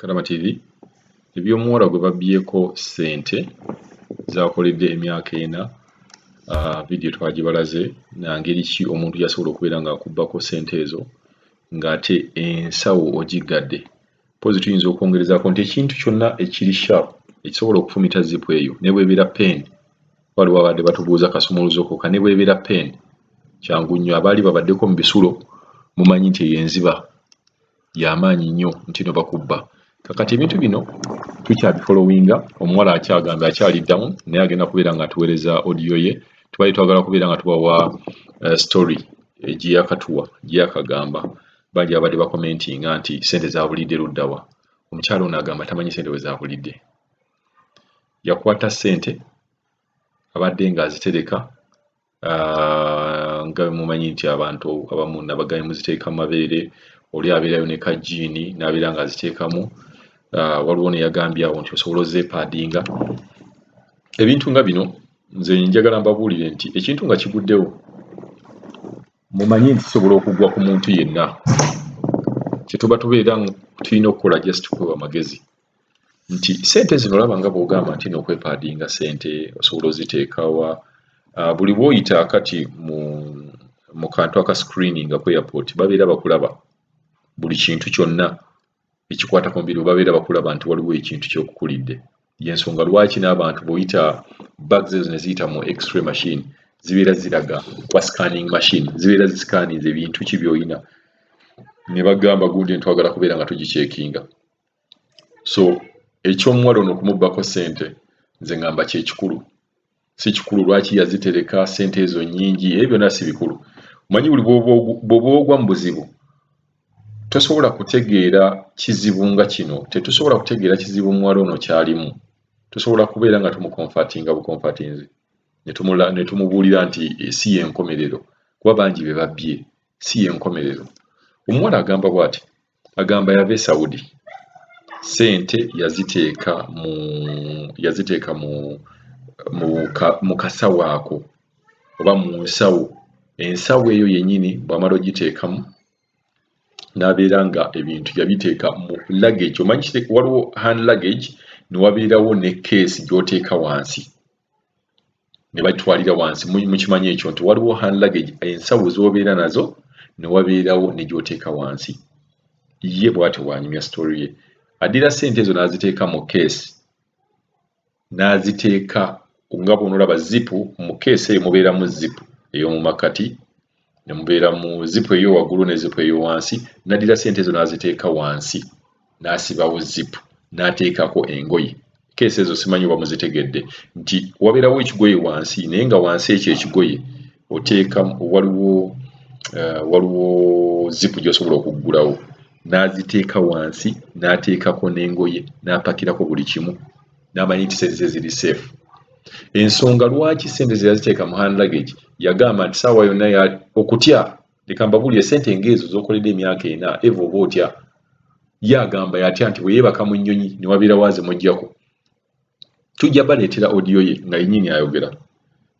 Kalama TV ebyomuwala gwe babbyeko ssente z'akoledde emyaka ena. Vidiyo twagibalaze na ngeri ki omuntu yasobola okubeera ng'akubbako ssente ezo ng'ate ensawo ogiggadde. Pozi tuyinza okwongerezaako nti ekintu kyonna ekiri sharp ekisobola okufumita zipu eyo ne bw'ebeera peeni, waliwo abadde batubuuza kasumuluzokkoka, ne bw'ebeera peeni kyangu nnyo. Abaali babaddeko mu bisulo mumanyi nti eyo enziba y'amaanyi nnyo nti no bakubba. Kakati ebintu bino tukyabifolowinga, omuwala akyagambe akyaliddamu naye agenda kubeera nga atuweereza odiyo ye. Tubali twagala kubeera nga tubawa story gye yakatuwa gye yakagamba. Bangi abadde bakomentinga nti ssente zaabulidde luddawa. Omukyala ono agamba tamanyi ssente we zaabulidde. Yakwata ssente abadde ng'azitereka nga mumanyi nti abantu abamu nabagaye muziteeka mu mabeere, oli abeerayo ne kajiini n'abeera ng'aziteekamu. Waliwo ne yagambye awo nti osobola ozeepaadinga. Ebintu nga bino nze njagala mbabuulire nti ekintu nga kiguddewo mumanyi nti kisobola okugwa ku muntu yenna. Kye tuba tubeera tulina okukola just kwewa magezi nti ssente zino olaba nga bw'ogamba nti n'okwepaadinga ssente osobola oziteekawa. Buli bw'oyita kati mu kantu aka screening ku airport babeera bakulaba buli kintu kyonna ekikwata ku mubiri, babeera bakulaba nti waliwo ekintu ky'okukulidde. Y'ensonga lwaki n'abantu bw'oyita bags ezo ne ziyita mu x-ray machine zibeera ziraga kwa scanning machine, zibeera zisikaninze ebintu ki by'olina, ne bagamba gundi twagala kubeera nga tugicekinga. So eky'omuwala ono okumubbako ssente nze ngamba kye kikulu. Si kikulu lwaki yazitereka ssente ezo nnyingi, ebyo byonna si bikulu. Omanyi buli bw'oba ogwa mu buzibu tosobola kutegeera kizibu nga kino, tetusobola kutegeera kizibu omuwala ono kyalimu. Tusobola kubeera nga tumukomfatinga bukomfatinzi ne tumubuulira nti si y'enkomerero, kuba bangi be babbye, si y'enkomerero. Omuwala agamba bw'ati, agamba yava e Saudi, ssente yaziteeka mu kasawo ako oba mu nsawo. Ensawo eyo yennyini bw'amala ogiteekamu n'abeera nga ebintu yabiteeka mu luggage. Omanyi waliwo hand luggage ne wabeerawo ne keesi gy'oteeka wansi ne bagitwalira wansi. Mukimanyi ekyo nti waliwo hand luggage, ensawo z'obeera nazo ne wabeerawo ne gy'oteeka wansi. Ye bw'atyo bw'anyumya story ye. Addira ssente ezo n'aziteeka mu keesi, n'aziteeka nga bw'onolaba zipu mu keesi eyo mubeeramu zipu ey'omu makkati, ne mubeera mu zipu ey'owaggulu ne zipu ey'owansi. N'addira ssente ezo n'aziteeka wansi, n'asibawo zipu n'ateekako engoye. Keesi ezo simanyi oba muzitegedde nti wabeerawo ekigoye wansi, naye nga wansi ekyo ekigoye oteeka waliwo zipu gy'osobola okuggulawo. N'aziteeka wansi n'ateekako n'engoye n'apakirako buli kimu, n'amanyi nti ssente ze ziri seefu. Ensonga lwaki ssente ze yaziteeka mu hand luggage, yagamba nti saawa yonna okutya, leka mbabuulire ssente ng'ezo z'okoledde emyaka ena eva oba otya. Ye agamba yatya nti bwe yeebaka mu nnyonyi ne wabeera waaze muggyako. Tujja baleetera odiyo ye nga yennyini ayogera,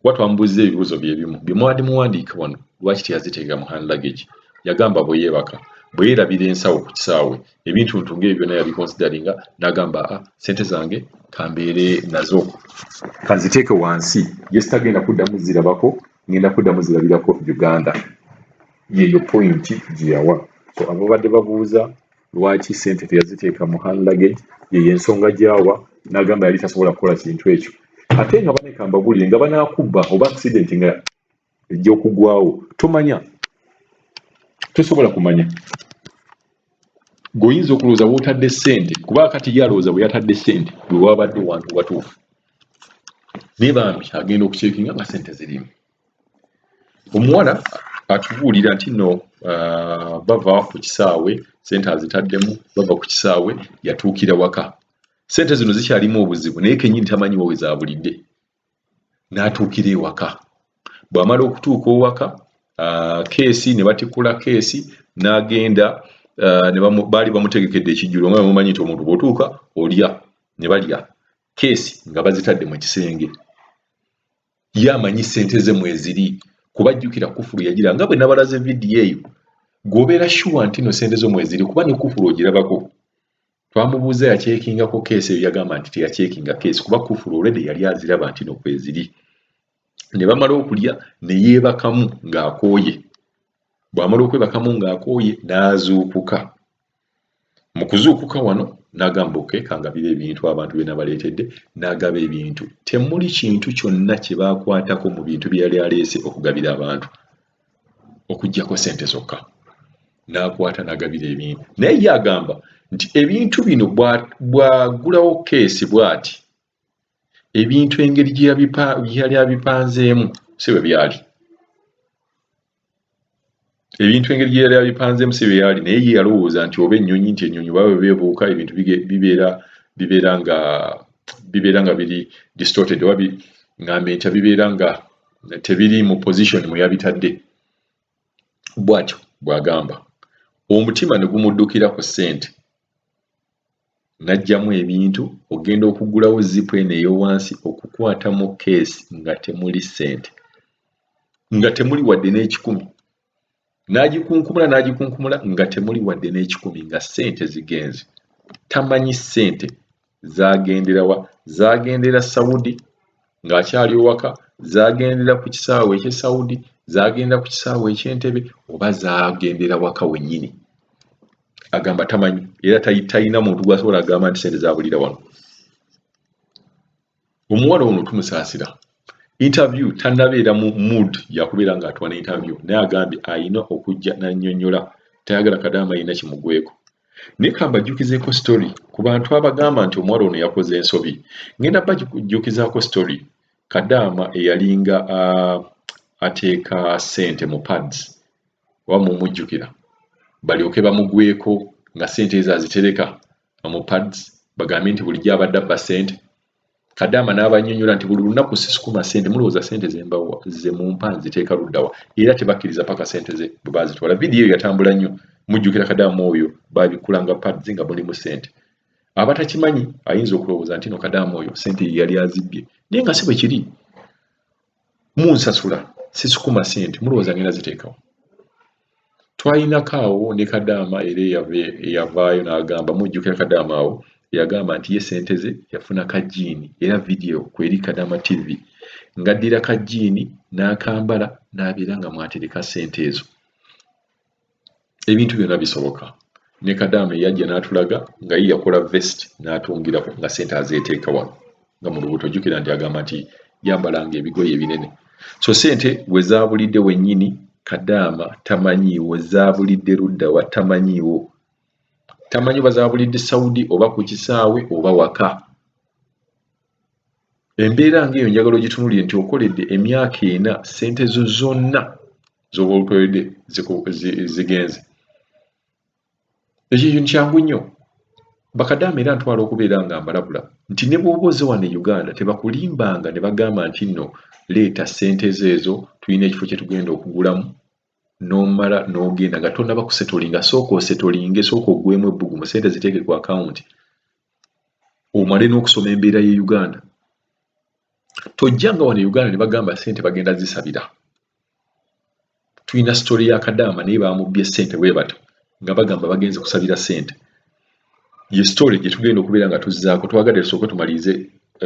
kuba twamubuuziza ebibuuzo bye bimu bye mwali muwandiika wano, lwaki teyaziteeka mu hand luggage. Yagamba bwe yeebaka, bwe yeerabira ensawo ku kisaawe, ebintu ng'ebyo byonna yabikonsidaringa, n'agamba ssente zange kambeere nazo kanziteeke wansi, ye sitagenda kuddamu zirabako, ngenda kuddamu zirabirako Uganda. Yeeyo pointi gye yawa. So ababadde babuuza lwaki ssente teyaziteeka mu hand luggage, yeyo ensonga gy'awa, n'agamba yali tasobola kukola kintu ekyo. Ate nga baneka mbabuulire nga banaakubba oba accident nga ejja okugwawo, tosobola kumanya. G'oyinza okulowooza w'otadde ssente, kuba kati ye alowooza bwe yatadde ssente bwe wabadde wantu watuufu. Naye bambi agenda okucekinga nga ssente zirimu. Omuwala atubuulira nti nno bava ku kisaawe, ssente azitaddemu, bava ku kisaawe yatuukira waka. Ssente zino zikyalimu obuzibu naye kennyini tamanyi we zaabulidde. N'atuukira ewaka. Bw'amala okutuuka ewaka, keesi ne batikkula keesi, n'agenda baali bamutegekedde ekijjulo nga mumanyi nti omuntu bw'otuuka olya, ne balya keesi nga bazitadde mu kisenge. Ye amanyi ssente ze mweziri, kuba ajjukira kufulu yagira nga bwe nabalaze vidiyo eyo, g'obeera sure nti no ssente zo mweziri kuba ne kufulu ogirabako. twamubuuza yakyekingako keesi eyo yagamba nti teyakyekinga keesi kuba kufulu already yali aziraba nti no kweziri ne bamala okulya ne yeebakamu ng'akooye bw'amala okwebakamu ng'akooye n'azuukuka mu kuzuukuka wano n'agamba okekangabira ebintu abantu bye nabaleetedde n'agaba ebintu temuli kintu kyonna kye baakwatako mu bintu bye yali aleese okugabira abantu okuggyako ssente zokka n'akwata n'agabira ebintu naye ye agamba nti ebintu bino bw'agulawo keesi bw'ati ebintu engeri gye yali abipanzeemu si bwe byali ebintu engeri gye yali abipanzeemu si bwe byali naye ye yalowooza nti oba ennyonyi nti ennyonyi baba bwe beebuuka ebintu bibeera nga biri distorted oba ngambe nti bibeera nga tebiri mu position mwe yabitadde bw'atyo bw'agamba omutima ne gumuddukira ku ssente n'aggyamu ebintu ogenda okugulawo zipu eno ey'owansi okukwatamu keesi nga temuli ssente nga temuli wadde n'ekikumi n'agikunkumula nga temuli wadde n'ekikumi nga ssente zigenze tamanyi ssente zaagenderawa zaagendera Saudi ng'akyali owaka zaagendera ku kisaawe eky'e Saudi zaagendera ku kisaawe eky'Entebbe oba zaagendera waka wennyini agamba tamanyi era talina muntu gwasobola agamba nti ssente zaabulira wano omuwala ono tumusaasira interview tannabeera mu mood yakubeera ng'atwana interview naye agambye ayina okujja n'annyonnyola tayagala Kadaama ayina kimugweko naye kambajjukizeeko story ku bantu abagamba nti omuwala ono yakoze ensobi ngenda bajjukizaako story Kadaama eyalinga ateeka ssente mu pads oba mumujjukira balyoke bamugweko nga ssente ezo azitereka mu pads bagambye nti bulijjo abadde abba ssente Kadaama n'abannyonnyola nti buli lunaku sisukuma ssente mulowooza ssente ze mumpa nziteeka luddawa era tebakkiriza paka ssente ze bwe baazitwala vidiyo yatambula nnyo mujjukira Kadaama oyo babikulanga pads nga mulimu ssente abatakimanyi ayinza okulowooza nti no Kadaama oyo ssente yali azibbye naye nga si bwe kiri munsasula sisukuma ssente mulowooza ngenda ziteekawo twalinako awo ne Kadaama era eyavaayo n'agamba mujjukira Kadaama awo yagamba nti ye ssente ze yafuna kajiini era vidiyo kweri Kadaama TV ng'addira kajiini n'akambala n'abeera nga mwatereka ssente ezo ebintu byonna bisoboka ne Kadaama yajja n'atulaga nga ye yakola vest n'atungirako nga ssente azeeteeka wano nga mu lubuto jjukira nti agamba nti yambalanga ebigoye ebinene so ssente we zaabulidde wennyini Kadaama tamanyiiwo zaabulidde luddawa tamanyiiwo tamanyi bazaabulidde Saudi oba ku kisaawe oba waka embeera ng'eyo njagala ogitunuulire nti okoledde emyaka 4 ssente zo zonna z'oba okoledde zigenze ekyo kintu kyangu nnyo bakadaama era ntwala okubeera nga mbalabula nti ne bw'oba oze wano e Uganda tebakulimbanga ne bagamba nti nno leeta ssente ezo tulina ekifo kye tugenda okugulamu n'omala n'ogenda nga tonnaba kusetolinga sooka osetolinge sooka oggwemu ebbugumu ssente ziteeke ku akawunti omale n'okusoma embeera y'e Uganda tojjanga wano e Uganda ne bagamba ssente bagenda zisabira tulina sitori ya Kadaama naye baamubbye ssente bwe bato nga bagamba bagenze kusabira ssente ye story gye tugenda okubeera nga tuzzaako twagadde tusooke tumalirize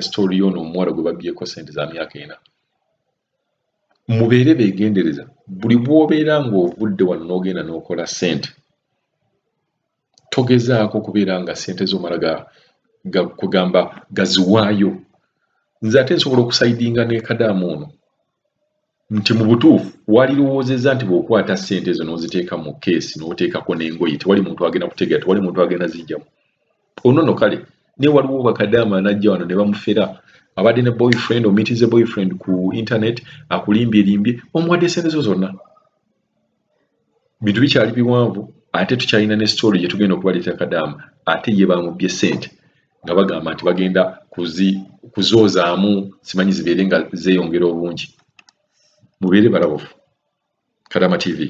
story y'ono omuwala gwe babbyeko ssente za myaka 4 mubeere beegendereza buli bw'obeera ng'ovudde wano n'ogenda n'okola ssente togezaako okubeera nga ssente z'omala kugamba gaziwaayo nze ate nsobola okusayidinga ne Kadaama ono nti mu butuufu walirowoozezza nti bw'okwata ssente ezo n'oziteeka mu keesi n'oteekako n'engoye tewali muntu agenda kutegeera tewali muntu agenda zijjamu ono no kale naye waliwo bakadaama najja wano ne bamufera abadde ne boyfriend omiitize boyfriend ku internet akulimbye omuwadde ssente zo zonna bintu bikyali biwanvu ate tukyalina ne story gye tugenda okubaleetera Kadaama ate ye bamubbye ssente nga bagamba nti bagenda kuzoozaamu simanyi zibeere nga zeeyongera obungi mubeere balabufu Kadaama TV